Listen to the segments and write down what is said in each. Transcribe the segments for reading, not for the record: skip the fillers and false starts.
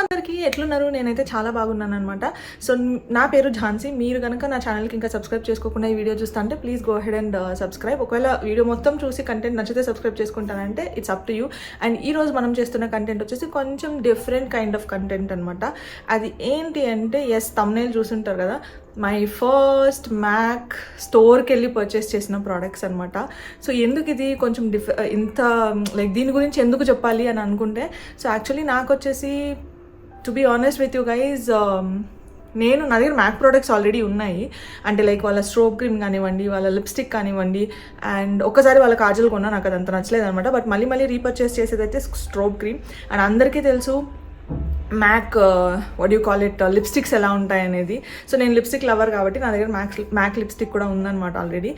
అందరికీ ఎట్లున్నారు? నేనైతే చాలా బాగున్నాను అనమాట. సో నా పేరు ఝాన్సీ. మీరు కనుక నా ఛానల్కి ఇంకా సబ్స్క్రైబ్ చేసుకోకుండా ఈ వీడియో చూస్తా అంటే please go ahead and subscribe. ఒకవేళ వీడియో మొత్తం చూసి కంటెంట్ నచ్చితే సబ్స్క్రైబ్ చేసుకుంటానంటే it's up to you. And ఈ రోజు మనం చేస్తున్న కంటెంట్ వచ్చేసి కొంచెం డిఫరెంట్ కైండ్ ఆఫ్ కంటెంట్ అనమాట. అది ఏంటి అంటే థంబ్నెయిల్ చూసుంటారు కదా, మై ఫస్ట్ మ్యాక్ స్టోర్కి వెళ్ళి పర్చేస్ చేసిన ప్రోడక్ట్స్ అనమాట. సో ఎందుకు ఇది కొంచెం ఇంత లైక్ దీని గురించి ఎందుకు చెప్పాలి అని అనుకుంటే, సో యాక్చువల్లీ నాకు వచ్చేసి to be honest with you guys, నా దగ్గర మ్యాక్ ప్రోడక్ట్స్ ఆల్రెడీ ఉన్నాయి. అంటే లైక్ వాళ్ళ స్ట్రోబ్ క్రీమ్ కానివ్వండి, వాళ్ళ లిప్స్టిక్ కానివ్వండి, అండ్ ఒక్కసారి వాళ్ళ కాజల్ కొన్నా, నాకు అది అంత నచ్చలేదు అనమాట. బట్ మళ్ళీ రీపర్చేస్ చేసేదైతే స్ట్రోబ్ క్రీమ్. అండ్ అందరికీ తెలుసు MAC what you call it lipsticks ఎలా ఉంటాయి అనేది. సో నేను లిప్స్టిక్ లవర్ కాబట్టి నా దగ్గర మ్యాక్ లిప్స్టిక్ కూడా ఉందన్నమాట ఆల్రెడీ.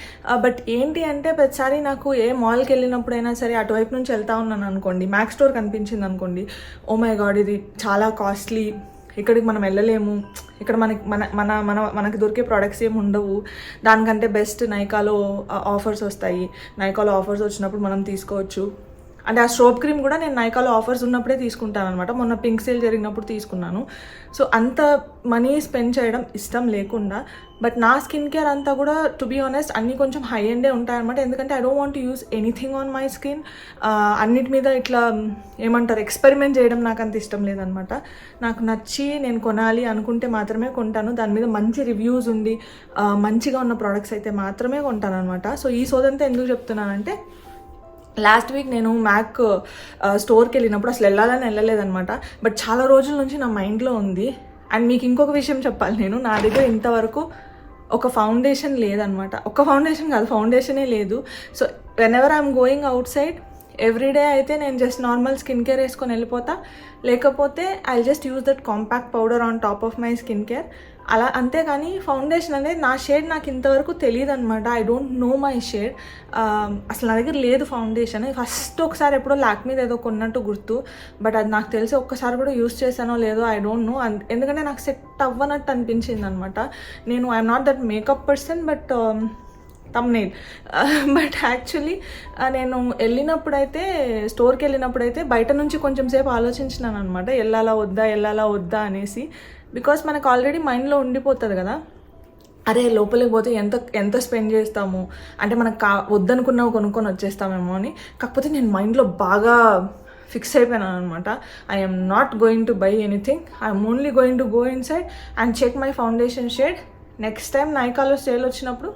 బట్ ఏంటి అంటే ప్రతిసారి నాకు ఏ మాల్కి వెళ్ళినప్పుడైనా సరే అటువైపు నుంచి వెళ్తా ఉన్నాను అనుకోండి, మ్యాక్ స్టోర్ కనిపించింది అనుకోండి, ఓ మై గాడ్ ఇది చాలా కాస్ట్లీ, ఇక్కడికి మనం వెళ్ళలేము, ఇక్కడ మనకి దొరికే ప్రోడక్ట్స్ ఏమి ఉండవు, దానికంటే బెస్ట్ నైకాలో ఆఫర్స్ వస్తాయి, నైకాలో ఆఫర్స్ వచ్చినప్పుడు మనం తీసుకోవచ్చు. అంటే ఆ స్ట్రోబ్ క్రీమ్ కూడా నేను నైకాలో ఆఫర్స్ ఉన్నప్పుడే తీసుకుంటాను అనమాట. మొన్న పింక్ సేల్ జరిగినప్పుడు తీసుకున్నాను. సో అంత మనీ స్పెండ్ చేయడం ఇష్టం లేకుండా, బట్ నా స్కిన్ కేర్ అంతా కూడా టు బీ ఆనెస్ట్ అన్నీ కొంచెం హై ఎండే ఉంటాయన్నమాట. ఎందుకంటే I don't want to use anything on my skin. అన్నిటి మీద ఇట్లా ఏమంటారు ఎక్స్పెరిమెంట్ చేయడం నాకు అంత ఇష్టం లేదనమాట. నాకు నచ్చి నేను కొనాలి అనుకుంటే మాత్రమే కొంటాను. దాని మీద మంచి రివ్యూస్ ఉండి మంచిగా ఉన్న ప్రోడక్ట్స్ అయితే మాత్రమే కొంటాను అనమాట. సో ఈ సోదంతా ఎందుకు చెప్తున్నానంటే, లాస్ట్ వీక్ నేను మ్యాక్ స్టోర్కి వెళ్ళినప్పుడు అసలు వెళ్ళలేదనమాట. బట్ చాలా రోజుల నుంచి నా మైండ్లో ఉంది. అండ్ మీకు ఇంకొక విషయం చెప్పాలి, నా దగ్గర ఇంతవరకు ఒక ఫౌండేషన్ లేదనమాట. ఒక ఫౌండేషన్ కాదు, ఫౌండేషనే లేదు. So whenever I'm going out side everyday అయితే నేను జస్ట్ నార్మల్ స్కిన్ కేర్ వేసుకొని వెళ్ళిపోతా, లేకపోతే I just use that compact powder on top of my skin care అలా. అంతేగాని ఫౌండేషన్ అనేది నా షేడ్ నాకు ఇంతవరకు తెలియదు అనమాట. I don't know my shade. అసలు నా దగ్గర లేదు ఫౌండేషన్. ఫస్ట్ ఒకసారి ఎప్పుడో లాక్మీది ఏదో కొన్నట్టు గుర్తు, బట్ అది నాకు తెలిసి ఒక్కసారి కూడా యూస్ చేశానో లేదో ఐ డోంట్ నో. ఎందుకంటే నాకు సెట్ అవ్వనట్టు అనిపించింది అనమాట. I'm not that makeup person, but thumbnail. But actually నేను స్టోర్కి వెళ్ళినప్పుడైతే బయట నుంచి కొంచెం సేపు ఆలోచించినాను అనమాట, వెళ్ళాలా వద్దా అనేసి. బికాస్ మనకు ఆల్రెడీ మైండ్లో ఉండిపోతుంది కదా, అరే లోపలికి పోతే ఎంత స్పెండ్ చేస్తాము, అంటే మనకు వద్దనుకున్నావు కొనుక్కొని వచ్చేస్తామేమో అని. కాకపోతే నేను మైండ్లో బాగా ఫిక్స్ అయిపోయినాను అనమాట. I'm not going to buy anything, I'm only going to go inside and check my foundation shade. Next time నైకాలో సేల్ వచ్చినప్పుడు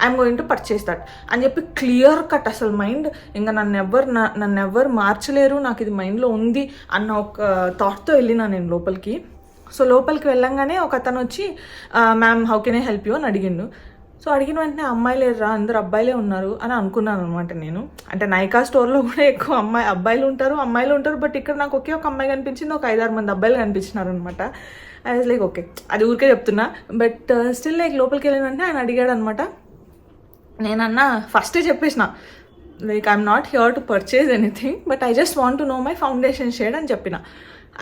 I'm going to purchase that అని చెప్పి క్లియర్ కట్. అసలు మైండ్ ఇంకా నన్ను ఎవ్వరు మార్చలేరు, నాకు ఇది మైండ్లో ఉంది అన్న ఒక థాట్తో వెళ్ళినా నేను లోపలికి. సో లోపలికి వెళ్ళంగానే ఒక అతను వచ్చి ma'am how can I help you అని అడిగిండు. సో అడిగిన వెంటనే అమ్మాయి లేరురా, అందరు అబ్బాయిలే ఉన్నారు అని అనుకున్నాను అనమాట నేను. అంటే నైకా స్టోర్లో కూడా ఎక్కువ అబ్బాయిలు ఉంటారు, అమ్మాయిలు ఉంటారు. బట్ ఇక్కడ నాకు ఒకే ఒక అమ్మాయి కనిపించింది, ఒక 5-6 మంది అబ్బాయిలు కనిపించినారు అనమాట. ఐ వాజ్ లైక్ ఓకే, అది ఊరికే చెప్తున్నా. బట్ స్టిల్ లైక్ లోపలికి వెళ్ళిన వెంటనే ఆయన అడిగాడు అనమాట. నేనన్నా ఫస్టే చెప్పేసిన, like I'm not here to purchase anything, but I just want to know my foundation shade అని చెప్పిన.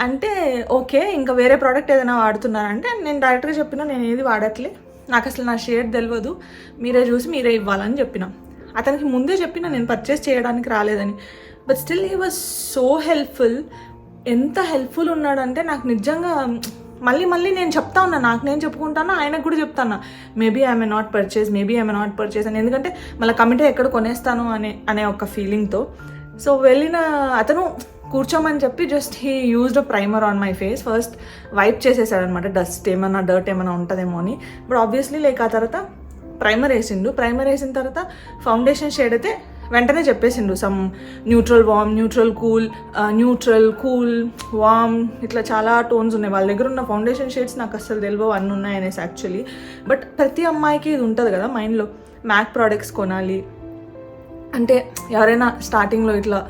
అంటే ఓకే, ఇంకా వేరే ప్రోడక్ట్ ఏదైనా వాడుతున్నారంటే నేను డైరెక్ట్గా చెప్పిన, నేను ఏది వాడట్లే, నాకు అసలు నా షేడ్ తెలియదు, మీరే చూసి మీరే ఇవ్వాలని చెప్పిన. అతనికి ముందే చెప్పిన నేను పర్చేస్ చేయడానికి రాలేదని. But still he was so helpful. ఎంత హెల్ప్ఫుల్ ఉన్నాడంటే నాకు నిజంగా మళ్ళీ నేను చెప్తా ఉన్నా, నాకు నేను చెప్పుకుంటాను, ఆయనకు కూడా చెప్తాను maybe I may not purchase అని. ఎందుకంటే మళ్ళీ కమిటీ ఎక్కడ కొనేస్తాను అనే ఒక ఫీలింగ్తో. సో వెళ్ళిన అతను కూర్చోమని చెప్పి just he used a primer on my face. First wipe చేసేసాడనమాట, డర్ట్ ఏమైనా ఉంటుందేమో అని. బట్ ఆబ్వియస్లీ లైక్ ఆ తర్వాత ప్రైమర్ వేసిన తర్వాత ఫౌండేషన్ షేడ్ అయితే వెంటనే చెప్పేసిండు. సమ్ న్యూట్రల్ వామ్, న్యూట్రల్ కూల్, వామ్, ఇట్లా చాలా టోన్స్ ఉన్నాయి. వాళ్ళ దగ్గర ఉన్న ఫౌండేషన్ షేడ్స్ నాకు అస్సలు తెలియవు అన్నీ ఉన్నాయనేసి యాక్చువల్లీ. బట్ ప్రతి అమ్మాయికి ఇది ఉంటుంది కదా మైండ్లో, మ్యాక్ ప్రోడక్ట్స్ కొనాలి అంటే. ఎవరైనా స్టార్టింగ్లో ఇట్లా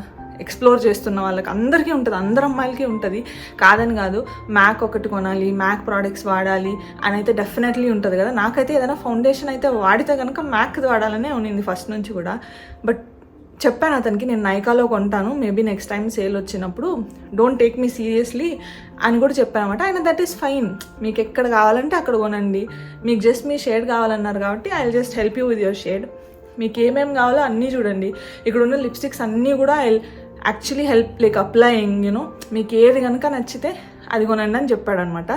ఎక్స్ప్లోర్ చేస్తున్న వాళ్ళకి అందరికీ ఉంటుంది, అందరు అమ్మాయిలకి ఉంటుంది, కాదని కాదు. మ్యాక్ ఒకటి కొనాలి, మ్యాక్ ప్రోడక్ట్స్ వాడాలి అని అయితే డెఫినెట్లీ ఉంటుంది కదా. నాకైతే ఏదైనా ఫౌండేషన్ అయితే వాడితే కనుక మ్యాక్ది వాడాలనే ఉన్నింది ఫస్ట్ నుంచి కూడా. బట్ చెప్పాను అతనికి, నేను నైకాలో కొంటాను, మేబీ నెక్స్ట్ టైం సేల్ వచ్చినప్పుడు డోంట్ టేక్ మీ సీరియస్లీ అని కూడా చెప్పాను అనమాట. ఆయన దట్ ఈస్ ఫైన్, మీకు ఎక్కడ కావాలంటే అక్కడ కొనండి, మీకు జస్ట్ మీ షేడ్ కావాలన్నారు కాబట్టి I will just help you with your shade. మీకు ఏమేమి కావాలో అన్నీ చూడండి. ఇక్కడ ఉన్న లిప్స్టిక్స్ అన్నీ కూడా I actually help like applying మీకు ఏది కనుక నచ్చితే అది కొనండి అని చెప్పాడు అనమాట.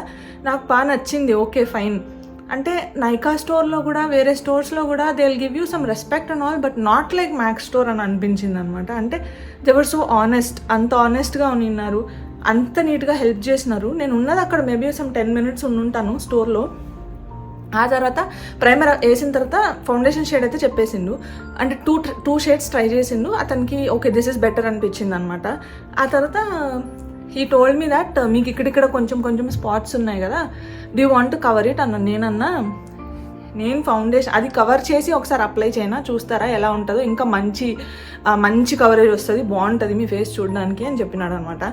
నాకు బాగా నచ్చింది. ఓకే ఫైన్ అంటే నైకా స్టోర్లో కూడా వేరే స్టోర్స్లో కూడా they will give you some respect and all, but not like max store అని అనిపించింది అనమాట. అంటే దే వర్ సో ఆనెస్ట్, అంత ఆనెస్ట్గా ఉన్నారు, అంత నీట్గా హెల్ప్ చేసినారు. నేను ఉన్నది అక్కడ మేబీ సమ్ 10 minutes ఉండుంటాను స్టోర్లో. ఆ తర్వాత ప్రైమర్ వేసిన తర్వాత ఫౌండేషన్ షేడ్ అయితే చెప్పేసిండు. అంటే టూ షేడ్స్ ట్రై చేసిండు. అతనికి ఓకే దిస్ ఇస్ బెటర్ అనిపించింది అనమాట. ఆ తర్వాత హీ టోల్డ్ మీ దట్ మీకు ఇక్కడిక్కడ కొంచెం స్పాట్స్ ఉన్నాయి కదా, do want to cover it అన్న. నేను ఫౌండేషన్ అది కవర్ చేసి ఒకసారి అప్లై చేయనా, చూస్తారా ఎలా ఉంటుందో, ఇంకా మంచి కవరేజ్ వస్తుంది, బాగుంటుంది మీ ఫేస్ చూడడానికి అని చెప్పినాడు అనమాట.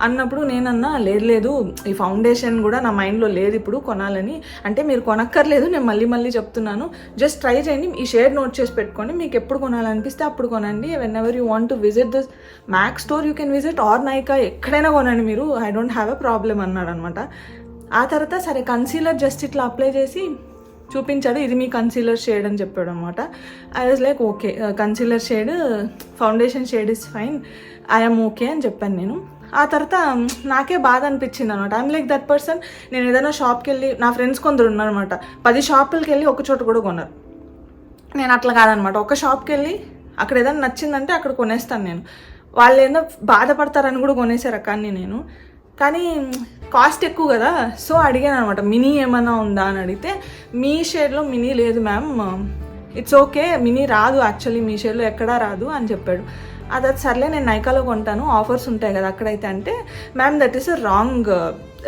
అన్నప్పుడు నేనన్నా లేదు ఈ ఫౌండేషన్ కూడా నా మైండ్లో లేదు ఇప్పుడు కొనాలని. అంటే మీరు కొనక్కర్లేదు, నేను మళ్ళీ చెప్తున్నాను, జస్ట్ ట్రై చేయండి, ఈ షేడ్ నోట్ చేసి పెట్టుకోండి, మీకు ఎప్పుడు కొనాలనిపిస్తే అప్పుడు కొనండి. When ever you want to visit this max store you can visit are Nykaa, ఎక్కడైనా కొనండి మీరు, I don't have a problem అన్నాడు అనమాట. ఆ తర్వాత సరే కన్సీలర్ జస్ట్ ఇట్లా అప్లై చేసి చూపించాడు, ఇది మీ కన్సీలర్ షేడ్ అని చెప్పాడు అనమాట. I was like okay concealer shade foundation shade is fine, I'm okay అని చెప్పాను నేను. ఆ తర్వాత నాకే బాధ అనిపించింది అనమాట. ఐఎమ్ లైక్ దట్ పర్సన్, నేను ఏదైనా షాప్కి వెళ్ళి, నా ఫ్రెండ్స్ కొందరు ఉన్నారనమాట 10 షాపులకి వెళ్ళి ఒక చోట కూడా కొన్నారు. నేను అట్లా కాదనమాట, ఒక షాప్కి వెళ్ళి అక్కడ ఏదైనా నచ్చిందంటే అక్కడ కొనేస్తాను నేను. వాళ్ళు ఏదో బాధపడతారని కూడా కొనేసారు కానీ నేను, కానీ కాస్ట్ ఎక్కువ కదా, సో అడిగాను అనమాట మినీ ఏమైనా ఉందా అని. అడిగితే మీ షేడ్లో మినీ లేదు మ్యామ్, ఇట్స్ ఓకే, మినీ రాదు యాక్చువల్లీ మీ షేడ్లో ఎక్కడా రాదు అని చెప్పాడు. అది సర్లే నేను నైకాలో కొంటాను, ఆఫర్స్ ఉంటాయి కదా అక్కడైతే. అంటే మ్యామ్ దట్ ఈస్ రాంగ్,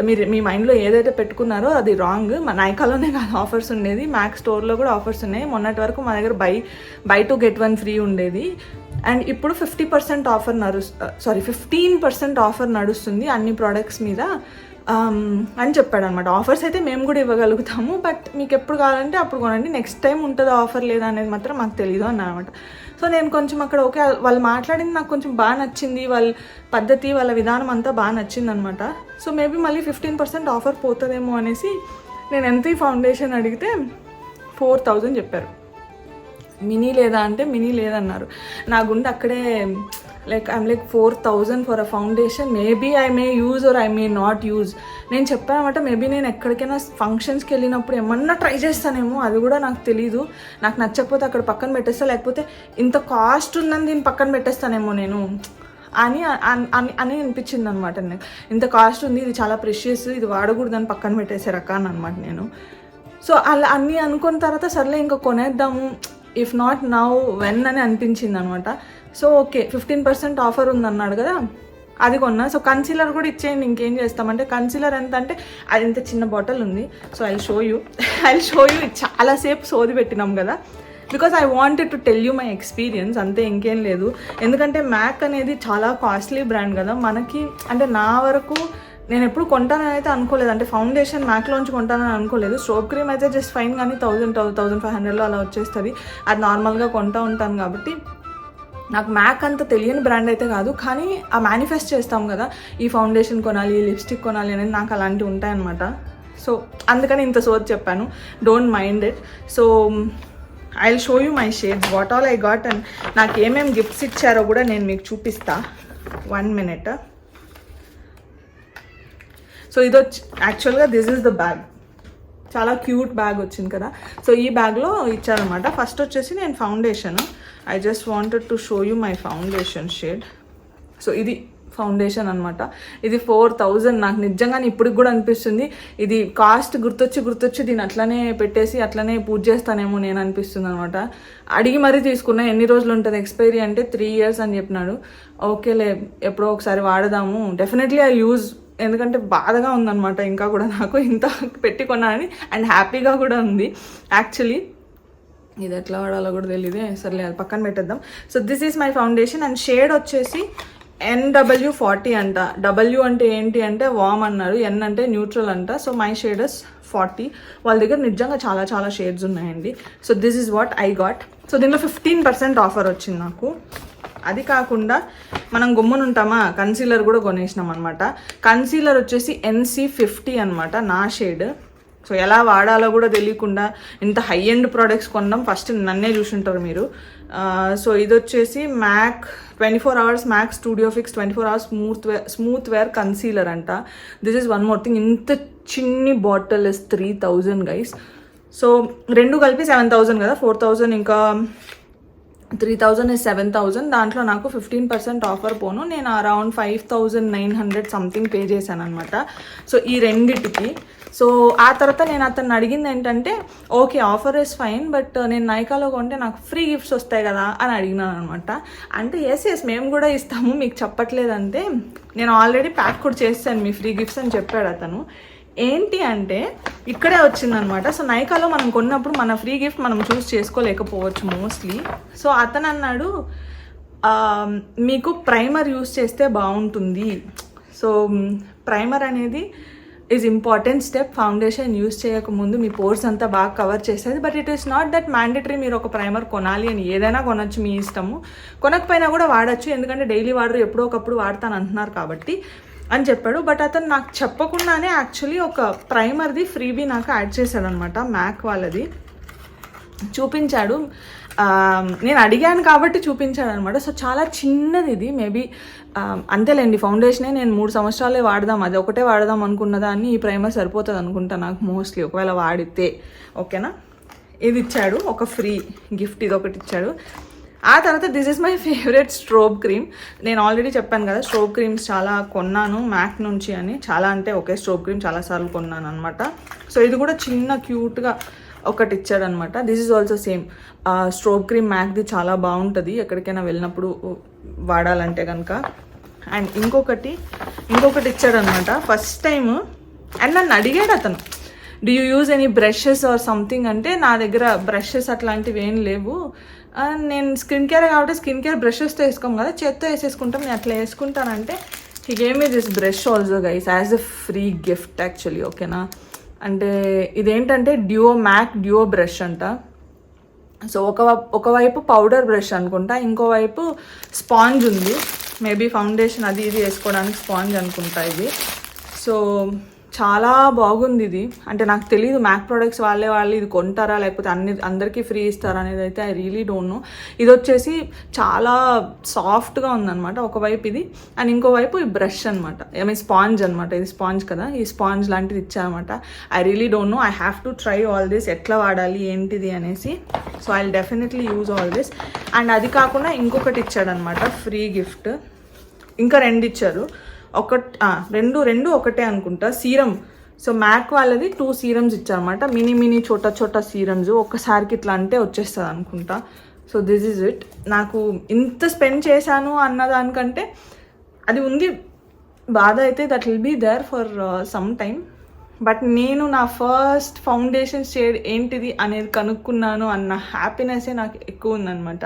మీరు మీ మైండ్లో ఏదైతే పెట్టుకున్నారో అది రాంగ్, మా నైకాలోనే కాదు ఆఫర్స్ ఉండేది, మ్యాక్స్ స్టోర్లో కూడా ఆఫర్స్ ఉన్నాయి. మొన్నటి వరకు మా దగ్గర బై 2 get 1 ఫ్రీ ఉండేది. అండ్ ఇప్పుడు 50% ఆఫర్ 15% ఆఫర్ నడుస్తుంది అన్ని ప్రోడక్ట్స్ మీద అని చెప్పాడు అనమాట. ఆఫర్స్ అయితే మేము కూడా ఇవ్వగలుగుతాము, బట్ మీకు ఎప్పుడు కావాలంటే అప్పుడు కొనండి, నెక్స్ట్ టైం ఉంటుందో ఆఫర్ లేదా అనేది మాత్రం మాకు తెలియదు అన్న అనమాట. సో నేను కొంచెం అక్కడ ఓకే, వాళ్ళు మాట్లాడింది నాకు కొంచెం బాగా నచ్చింది, వాళ్ళ పద్ధతి వాళ్ళ విధానం అంతా బాగా నచ్చింది అనమాట. సో మేబీ మళ్ళీ 15% ఆఫర్ పోతుందేమో అనేసి నేను ఎంత ఈ ఫౌండేషన్ అడిగితే 4000 చెప్పారు. మినీ లేదా అంటే మినీ లేదన్నారు. నా గుండె అక్కడే like I'm like 4000 for a foundation, maybe I may use or I may not use. నేను చెప్పాను అనమాట, మేబీ నేను ఎక్కడికైనా ఫంక్షన్స్కి వెళ్ళినప్పుడు ఏమన్నా ట్రై చేస్తానేమో, అది కూడా నాకు తెలీదు, నాకు నచ్చకపోతే అక్కడ పక్కన పెట్టేస్తా, లేకపోతే ఇంత కాస్ట్ ఉందని దీన్ని పక్కన పెట్టేస్తానేమో నేను అని అనిపించింది అనమాట. నాకు ఇంత కాస్ట్ ఉంది, ఇది చాలా ప్రెషియస్, ఇది వాడకూడదని పక్కన పెట్టేసే రకాన్ని అనమాట నేను. సో అలా అన్నీ అనుకున్న తర్వాత సర్లే ఇంకా కొనేద్దాము, ఇఫ్ నాట్ నౌ వెన్ అని అనిపించింది అనమాట. సో ఓకే 15% ఆఫర్ ఉందన్నాడు కదా, అది కొన్నా. సో కన్సీలర్ కూడా ఇచ్చేయండి, ఇంకేం చేస్తామంటే కన్సీలర్ ఎంత అంటే అది ఇంత చిన్న బాటిల్ ఉంది. సో ఐ షో యూ చాలాసేపు సోది పెట్టినాం కదా, because I wanted to tell you my experience, అంతే ఇంకేం లేదు. ఎందుకంటే మ్యాక్ అనేది చాలా కాస్ట్లీ బ్రాండ్ కదా మనకి. అంటే నా వరకు నేను ఎప్పుడు కొంటానని అయితే అనుకోలేదు, అంటే ఫౌండేషన్ మ్యాక్లోంచి కొంటానని అనుకోలేదు. సోప్ క్రీమ్ అయితే జస్ట్ ఫైన్, కానీ 1500లో అలా వచ్చేస్తుంది, అది నార్మల్గా కొంటూ ఉంటాను కాబట్టి. నాకు మ్యాక్ అంత తెలియని బ్రాండ్ అయితే కాదు, కానీ ఆ మేనిఫెస్ట్ చేస్తాం కదా, ఈ ఫౌండేషన్ కొనాలి, ఈ లిప్స్టిక్ కొనాలి అనేది నాకు అలాంటివి ఉంటాయన్నమాట. సో అందుకని ఇంత సోది చెప్పాను, don't mind it. So I will show you my shades, what all I got, and నాకు ఏమేమి గిఫ్ట్స్ ఇచ్చారో కూడా నేను మీకు చూపిస్తా. 1 minute. సో ఇది వచ్చి యాక్చువల్గా దిస్ ఈజ్ ద బ్యాగ్, చాలా క్యూట్ బ్యాగ్ వచ్చింది కదా. సో ఈ బ్యాగ్లో ఇచ్చారనమాట. ఫస్ట్ వచ్చేసి నేను foundation, I just wanted to show you my foundation shade. So ఇది ఫౌండేషన్ అనమాట, ఇది 4000. నాకు నిజంగానే ఇప్పటికి కూడా అనిపిస్తుంది ఇది కాస్ట్ గుర్తొచ్చి దీన్ని అట్లనే పెట్టేసి అట్లనే పూజ చేస్తానేమో నేను అనిపిస్తుంది అనమాట. అడిగి మరీ తీసుకున్నా, ఎన్ని రోజులు ఉంటుంది ఎక్స్పైరీ అంటే 3 years అని చెప్పినాడు. ఓకేలే ఎప్పుడో ఒకసారి వాడదాము, డెఫినెట్లీ ఐ యూజ్, ఎందుకంటే బాధగా ఉందన్నమాట ఇంకా కూడా నాకు ఇంత పెట్టి కొన్నానని, అండ్ హ్యాపీగా కూడా ఉంది యాక్చువల్లీ. ఇది ఎట్లా వాడాలో కూడా తెలియదు, సర్లే అది పక్కన పెట్టేద్దాం. So this is my foundation, and shade వచ్చేసి NW40 అంట. W అంటే ఏంటి అంటే వామ్ అన్నారు, N అంటే న్యూట్రల్ అంట. So my shade is 40. వాళ్ళ దగ్గర నిజంగా చాలా చాలా షేడ్స్ ఉన్నాయండి. So this is what I got. So దీనిలో 15% ఆఫర్ వచ్చింది నాకు. అది కాకుండా మనం గమ్మునుంటామా, కన్సీలర్ కూడా కొనేసినాం అనమాట. కన్సీలర్ వచ్చేసి NC50 అనమాట, నా షేడ్. సో ఎలా వాడాలో కూడా తెలియకుండా ఇంత హై ఎండ్ ప్రోడక్ట్స్ కొనడం, ఫస్ట్ నన్నే చూసుంటారు మీరు. సో ఇది వచ్చేసి MAC 24 hours MAC Studio Fix 24 hours smooth wear concealer అంట. This is one more thing. ఇంత చిన్ని బాటిల్ ఇస్ 3000 గైస్. సో రెండు కలిపి 7000 కదా, 4000 ఇంకా 3000 ఇస్ 7000. దాంట్లో నాకు 15% ఆఫర్ పోను. నేను అరౌండ్ 5900 సంథింగ్ పే చేశాను అనమాట. సో ఈ రెండిటికి. సో ఆ తర్వాత నేను అతన్ని అడిగింది ఏంటంటే, okay offer is fine, but నేను నైకాలో కొంటే నాకు ఫ్రీ గిఫ్ట్స్ వస్తాయి కదా అని అడిగినాను అనమాట. అంటే ఎస్ మేము కూడా ఇస్తాము, మీకు చెప్పట్లేదంటే నేను ఆల్రెడీ ప్యాక్ కూడా చేస్తాను మీ ఫ్రీ గిఫ్ట్స్ అని చెప్పాడు అతను. ఏంటి అంటే ఇక్కడే వచ్చిందనమాట. సో నైకాలో మనం కొన్నప్పుడు మన ఫ్రీ గిఫ్ట్ మనం చూస్ చేసుకోలేకపోవచ్చు మోస్ట్లీ. సో అతను అన్నాడు మీకు ప్రైమర్ యూస్ చేస్తే బాగుంటుంది. సో ప్రైమర్ అనేది is important step. Foundation use చేయకముందు మీ పోర్స్ అంతా బాగా కవర్ చేసేది. But it is not that mandatory మీరు ఒక ప్రైమర్ కొనాలి అని. ఏదైనా కొనొచ్చు, మీ ఇష్టము. కొనకపోయినా కూడా వాడచ్చు, ఎందుకంటే డైలీ వాడరు, ఎప్పుడో ఒకప్పుడు వాడతాను అంటున్నారు కాబట్టి అని చెప్పాడు. బట్ అతను నాకు చెప్పకుండానే యాక్చువల్లీ ఒక ప్రైమర్ది ఫ్రీబీ నాకు యాడ్ చేశాడు అనమాట. మ్యాక్ వాళ్ళది చూపించాడు. నేను అడిగాను కాబట్టి చూపించాడు అనమాట. సో చాలా చిన్నది ఇది. మేబీ అంతేలేండి, ఫౌండేషనే నేను 3 సంవత్సరాలే వాడదాం, అది ఒకటే వాడదాం అనుకున్నదాన్ని ఈ ప్రైమర్ సరిపోతుంది అనుకుంటా నాకు మోస్ట్లీ, ఒకవేళ వాడితే. ఓకేనా, ఇది ఇచ్చాడు ఒక ఫ్రీ గిఫ్ట్, ఇది ఒకటి ఇచ్చాడు. ఆ తర్వాత this is my favourite strobe cream. నేను ఆల్రెడీ చెప్పాను కదా స్ట్రోబ్ క్రీమ్స్ చాలా కొన్నాను మ్యాక్ నుంచి అని. చాలా అంటే ఒకే స్ట్రోబ్ క్రీమ్ చాలాసార్లు కొన్నాను అనమాట. సో ఇది కూడా చిన్న క్యూట్గా ఒకటి ఇచ్చాడు అనమాట. This is also same strobe cream మ్యాక్ది చాలా బాగుంటుంది ఎక్కడికైనా వెళ్ళినప్పుడు వాడాలంటే కనుక. అండ్ ఇంకొకటి ఇచ్చాడు అనమాట ఫస్ట్ టైం. అండ్ నన్ను అడిగాడు అతను, do you use any brushes or something అంటే, నా దగ్గర బ్రషెస్ అట్లాంటివి ఏం లేవు. నేను స్కిన్ కేర్ కాబట్టి స్కిన్ కేర్ బ్రషెస్తో వేసుకోం కదా, చేత్తో వేసేసుకుంటాం, నేను అట్లా వేసుకుంటానంటే he gave me this brush also guys as a free gift actually. ఓకేనా, అంటే ఇదేంటంటే మ్యాక్ డ్యూయో బ్రష్ అంట. సో ఒకవైపు పౌడర్ బ్రష్ అనుకుంటా, ఇంకోవైపు స్పాంజ్ ఉంది. మేబీ ఫౌండేషన్ అది ఇది వేసుకోవడానికి స్పాంజ్ అనుకుంటా ఇది. సో చాలా బాగుంది ఇది. అంటే నాకు తెలియదు మ్యాక్ ప్రొడక్ట్స్ వాళ్ళు ఇది కొంటారా లేకపోతే అందరికీ ఫ్రీ ఇస్తారా అనేది అయితే ఐ రియలీ డోంట్ నో. ఇది వచ్చేసి చాలా సాఫ్ట్గా ఉందన్నమాట ఒకవైపు ఇది, అండ్ ఇంకోవైపు ఈ బ్రష్ అనమాట, ఐ మీన్ స్పాంజ్ అనమాట. ఇది స్పాంజ్ కదా, ఈ స్పాంజ్ లాంటిది ఇచ్చారనమాట. I really don't know, I have to try all this, ఎట్లా వాడాలి ఏంటిది అనేసి. So I will definitely use all this. And అది కాకుండా ఇంకొకటి ఇచ్చాడనమాట ఫ్రీ గిఫ్ట్. ఇంకా 2 ఇచ్చారు, రెండు ఒకటే అనుకుంటా. సీరం. సో మ్యాక్ వాళ్ళది 2 సీరమ్స్ ఇచ్చారనమాట. మినీ చోటా సీరమ్స్. ఒక్కసారికి ఇట్లా అంటే వచ్చేస్తుంది అనుకుంటా. So this is it. నాకు ఇంత స్పెండ్ చేశాను అన్నదానికంటే అది ఉంది బాధ అయితే, that will be there for some time. But నేను నా ఫస్ట్ ఫౌండేషన్ షేడ్ ఏంటిది అనేది కనుక్కున్నాను అన్న హ్యాపీనెస్సే నాకు ఎక్కువ ఉందన్నమాట.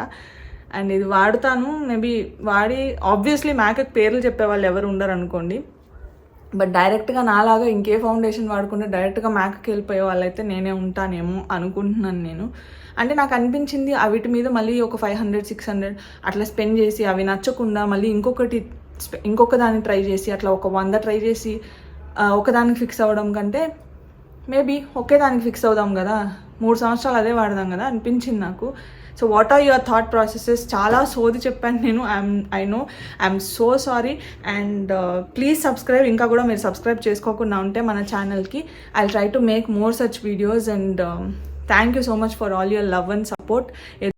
అండ్ ఇది వాడుతాను, మేబీ వాడి ఆబ్వియస్లీ మ్యాక్కి పేర్లు చెప్పేవాళ్ళు ఎవరు ఉండరు అనుకోండి. బట్ డైరెక్ట్గా నాలాగా ఇంకే ఫౌండేషన్ వాడుకుంటే డైరెక్ట్గా మ్యాక్కి వెళ్ళిపోయే వాళ్ళైతే నేనే ఉంటానేమో అనుకుంటున్నాను నేను. అంటే నాకు అనిపించింది వీటి మీద మళ్ళీ ఒక 500-600 అట్లా స్పెండ్ చేసి అవి నచ్చకుండా మళ్ళీ ఇంకొక దాన్ని ట్రై చేసి అట్లా ఒక 100 ట్రై చేసి ఒకదానికి ఫిక్స్ అవ్వడం కంటే మేబీ ఒకే దానికి ఫిక్స్ అవుదాం కదా, 3 సంవత్సరాలు అదే వాడదాం కదా అనిపించింది నాకు. So what are your thought processes? చాలా సోది చెప్పాను నేను, I know, I'm so sorry. And please subscribe. ఇంకా కూడా మీరు సబ్స్క్రైబ్ చేసుకోకుండా ఉంటే మన ఛానల్కి, I will try to make more such videos. And thank you so much for all your love and support.